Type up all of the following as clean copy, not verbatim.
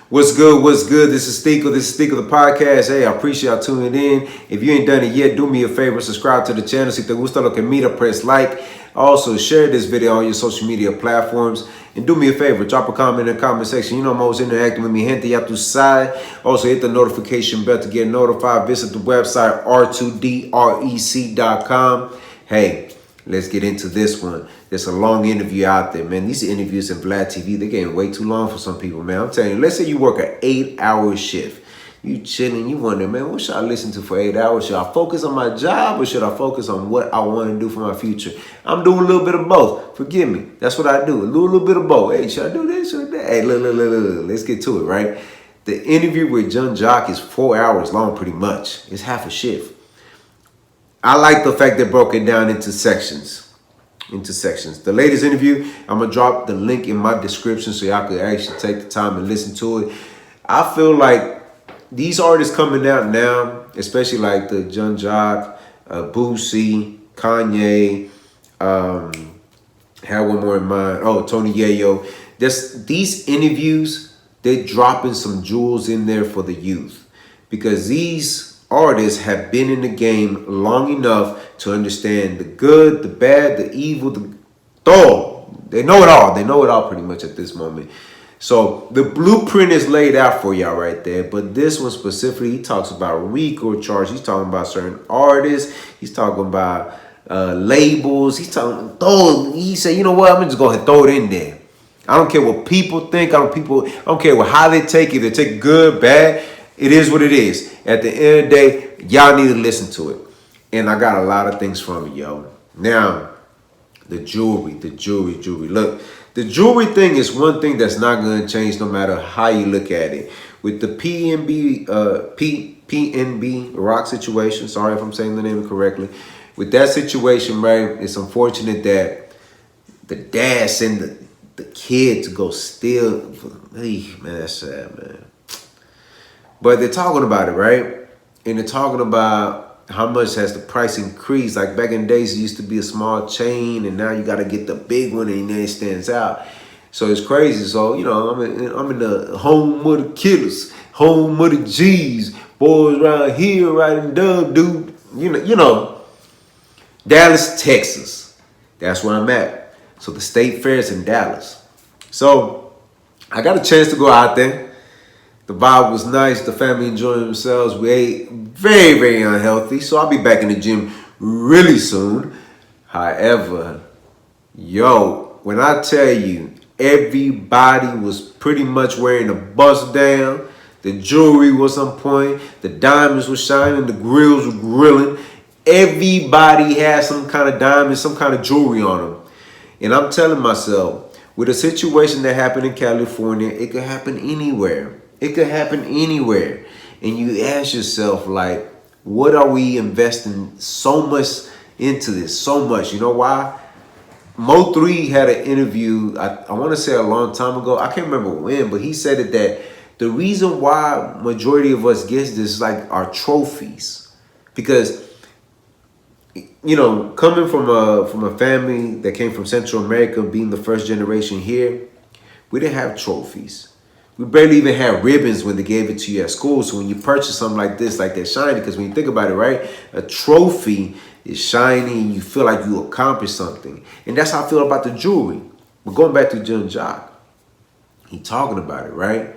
What's good? What's good? This is Steeko. This is Steeko the podcast. Hey, I appreciate y'all tuning in. If you ain't done it yet, do me a favor. Subscribe to the channel. Si te gusta lo que mira, press like. Also, share this video on your social media platforms. And do me a favor. Drop a comment in the comment section. You know I'm always interacting with me. Gente, ya tu sabe. Also, hit the notification bell to get notified. Visit the website r2drec.com. Hey, let's get into this one. There's a long interview out there, man. These interviews in Vlad TV, they're getting way too long for some people, man. I'm telling you, let's say you work an 8-hour shift. You chilling, you wonder, man, what should I listen to for 8 hours? Should I focus on my job or should I focus on what I want to do for my future? I'm doing a little bit of both. Forgive me. That's what I do. A little bit of both. Hey, should I do this? Should I do that? Hey, look. Let's get to it, right? The interview with Young Joc is 4 hours long, pretty much. It's half a shift. I like the fact they broke it down into sections. The latest interview, I'm going to drop the link in my description so y'all could actually take the time and listen to it. I feel like these artists coming out now, especially like the Young Joc, Boosie, Kanye, had one more in mind. Oh, Tony Yayo. These interviews, they're dropping some jewels in there for the youth because these artists have been in the game long enough to understand the good, the bad, the evil, the all. They know it all. They know it all pretty much at this moment. So the blueprint is laid out for y'all right there. But this one specifically, he talks about RICO charge. He's talking about certain artists. He's talking about labels. He's talking. He said, you know what? I'm just going to throw it in there. I don't care what people think. I don't care how they take it. If they take it good, bad. It is what it is. At the end of the day, y'all need to listen to it. And I got a lot of things from it, yo. Now, the jewelry. Look, the jewelry thing is one thing that's not going to change no matter how you look at it. With the PNB Rock situation, sorry if I'm saying the name correctly. With that situation, right, it's unfortunate that the dad sent the kid to go steal. Hey, man, that's sad, man. But they're talking about it, right? And they're talking about how much has the price increased. Like back in the days, it used to be a small chain, and now you got to get the big one, and then it stands out. So it's crazy. So, you know, I'm in the home of the killers, home of the G's, boys around here riding dub, dude. You know, Dallas, Texas. That's where I'm at. So the state fair is in Dallas. So I got a chance to go out there. The vibe was nice. The family enjoying themselves. We ate very, very unhealthy. So I'll be back in the gym really soon. However, yo, when I tell you, everybody was pretty much wearing a bust down. The jewelry was on point. The diamonds were shining. The grills were grilling. Everybody had some kind of diamond, some kind of jewelry on them. And I'm telling myself, with a situation that happened in California, it could happen anywhere. It could happen anywhere. And you ask yourself, like, what are we investing so much into this? So much. You know why? Mo3 had an interview, I want to say a long time ago. I can't remember when, but he said it that the reason why majority of us gets this is like our trophies. Because, you know, coming from a family that came from Central America, being the first generation here, we didn't have trophies. We barely even had ribbons when they gave it to you at school. So when you purchase something like this, like that shiny, because when you think about it, right, a trophy is shiny and you feel like you accomplished something. And that's how I feel about the jewelry. But going back to Young Joc, he talking about it, right?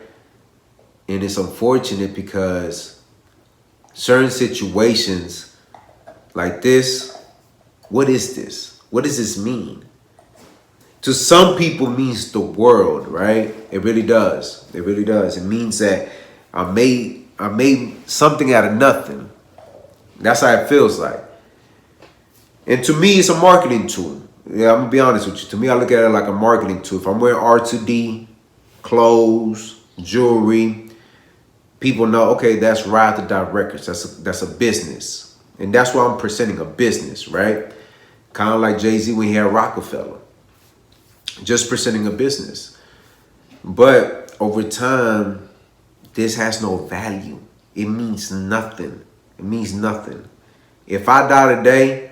And it's unfortunate because certain situations like this, what is this? What does this mean? To some people means the world, right? It really does. It really does. It means that I made something out of nothing. That's how it feels like. And to me, it's a marketing tool. Yeah, I'm gonna be honest with you. To me, I look at it like a marketing tool. If I'm wearing R2D, clothes, jewelry, people know, okay, that's Ride the Dot Records. That's a business. And that's why I'm presenting a business, right? Kind of like Jay-Z when he had Rockefeller. Just presenting a business. But over time, this has no value. It means nothing. It means nothing. If I die today,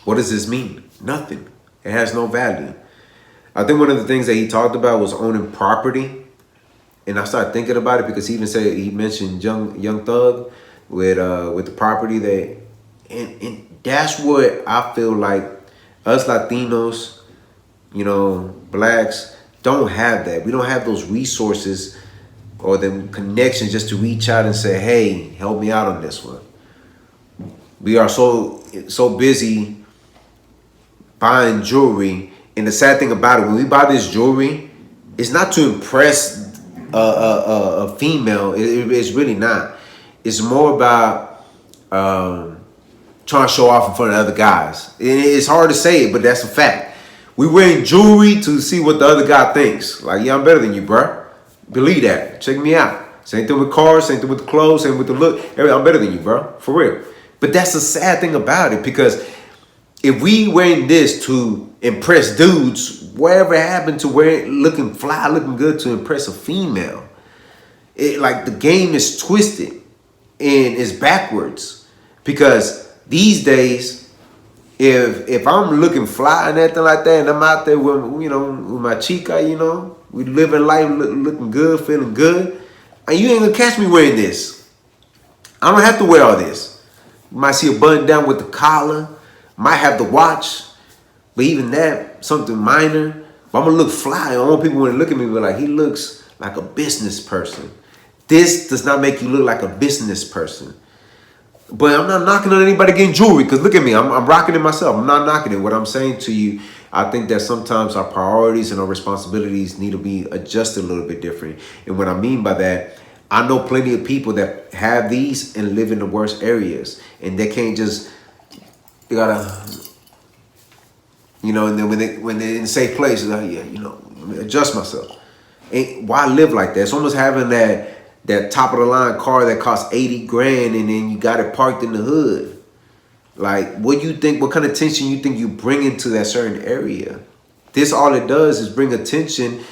what does this mean? Nothing. It has no value. I think one of the things that he talked about was owning property. And I started thinking about it because he even said, he mentioned Young Thug with the property that, and that's what I feel like us Latinos, you know, blacks don't have that. We don't have those resources or the connections just to reach out and say, hey, help me out on this one. We are so busy buying jewelry. And the sad thing about it, when we buy this jewelry, it's not to impress a female. It's really not. It's more about trying to show off in front of other guys. It's hard to say it, but that's a fact. We wearing jewelry to see what the other guy thinks. Like, yeah, I'm better than you, bruh. Believe that. Check me out. Same thing with cars, same thing with the clothes, same with the look. I'm better than you, bro. For real. But that's the sad thing about it, because if we wearing this to impress dudes, whatever happened to wearing, looking fly, looking good to impress a female? It, like, the game is twisted and it's backwards. Because these days, if I'm looking fly and everything like that, and I'm out there with, you know, with my chica, you know, we living life looking good, feeling good, and you ain't gonna catch me wearing this. I don't have to wear all this. You might see a button down with the collar, might have the watch, but even that, something minor. But I'm gonna look fly. I want people to look at me and be like, he looks like a business person. This does not make you look like a business person. But I'm not knocking on anybody getting jewelry, because look at me, I'm rocking it myself. I'm not knocking it. What I'm saying to you, I think that sometimes our priorities and our responsibilities need to be adjusted a little bit different. And what I mean by that, I know plenty of people that have these and live in the worst areas, and they can't just, they gotta, you know, and then when they're in a safe place, like, yeah, you know, adjust myself. And why live like that? It's almost having that top of the line car that costs 80 grand and then you got it parked in the hood. Like, what do you think, what kind of attention you think you bring into that certain area? This, all it does is bring attention,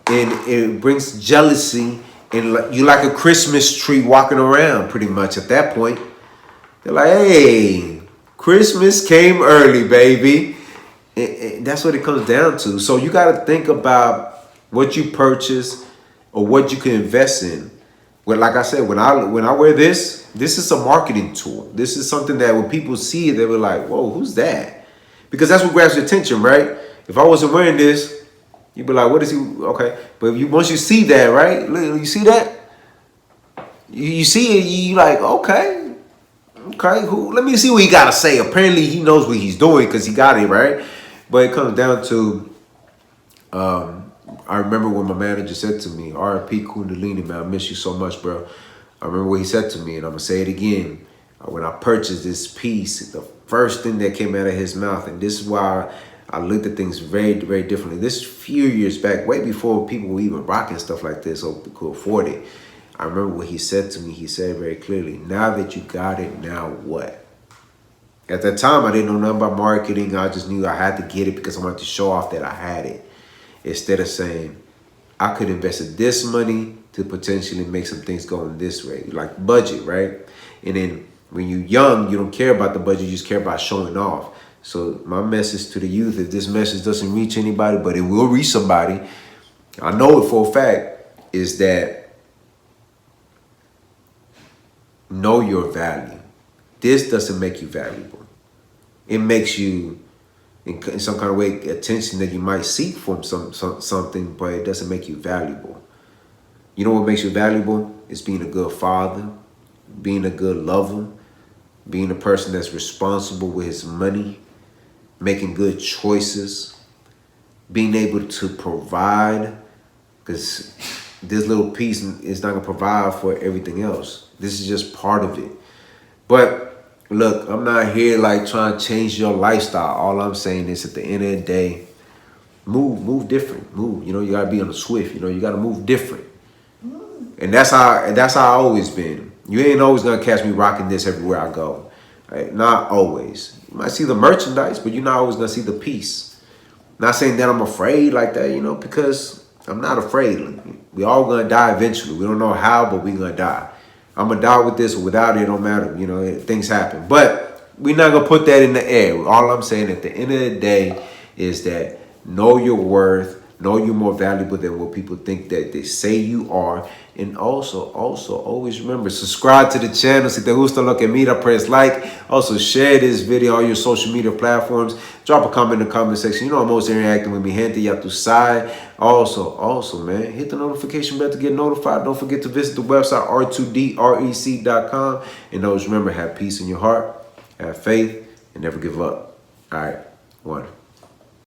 and it brings jealousy, and you like a Christmas tree walking around pretty much at that point. They're like, hey, Christmas came early, baby. And that's what it comes down to. So you got to think about what you purchase or what you can invest in. Well, like I said, when I wear this is a marketing tool. This is something that when people see it, they were like, whoa, who's that? Because that's what grabs your attention, right? If I wasn't wearing this, you'd be like, what is he? Okay. But once you see that, right? You see that? You see it, you like, okay. Let me see what he got to say. Apparently, he knows what he's doing because he got it, right? But it comes down to, I remember when my manager said to me, R.I.P. Kundalini, man, I miss you so much, bro. I remember what he said to me, and I'm going to say it again. When I purchased this piece, the first thing that came out of his mouth, and this is why I looked at things very, very differently. This few years back, way before people were even rocking stuff like this or could afford it, I remember what he said to me. He said very clearly, now that you got it, now what? At that time, I didn't know nothing about marketing. I just knew I had to get it because I wanted to show off that I had it. Instead of saying, I could invest this money to potentially make some things go in this way. Like budget, right? And then when you're young, you don't care about the budget. You just care about showing off. So my message to the youth, if this message doesn't reach anybody, but it will reach somebody, I know it for a fact, is that know your value. This doesn't make you valuable. It makes you, in some kind of way, attention that you might seek from something, but it doesn't make you valuable. You know what makes you valuable? It's being a good father, being a good lover, being a person that's responsible with his money, making good choices, being able to provide, because this little piece is not going to provide for everything else. This is just part of it. But look, I'm not here like trying to change your lifestyle. All I'm saying is at the end of the day, move different. Move. You know, you gotta be on the swift. You know, you gotta move different. And that's how I always been. You ain't always gonna catch me rocking this everywhere I go. Right? Not always. You might see the merchandise, but you're not always gonna see the piece. Not saying that I'm afraid like that, you know, because I'm not afraid. We all gonna die eventually. We don't know how, but we gonna die. I'm gonna die with this or without it, don't matter. You know, things happen. But we're not gonna put that in the air. All I'm saying at the end of the day is that Know your worth. Know you're more valuable than what people think that they say you are. And also, always remember, subscribe to the channel. Si te gusta lo que mira, press like. Also, share this video on your social media platforms. Drop a comment in the comment section. You know I'm always interacting with mi gente. Ya tu side. Also, man, hit the notification bell to get notified. Don't forget to visit the website r2drec.com. And always remember, have peace in your heart, have faith, and never give up. All right, one.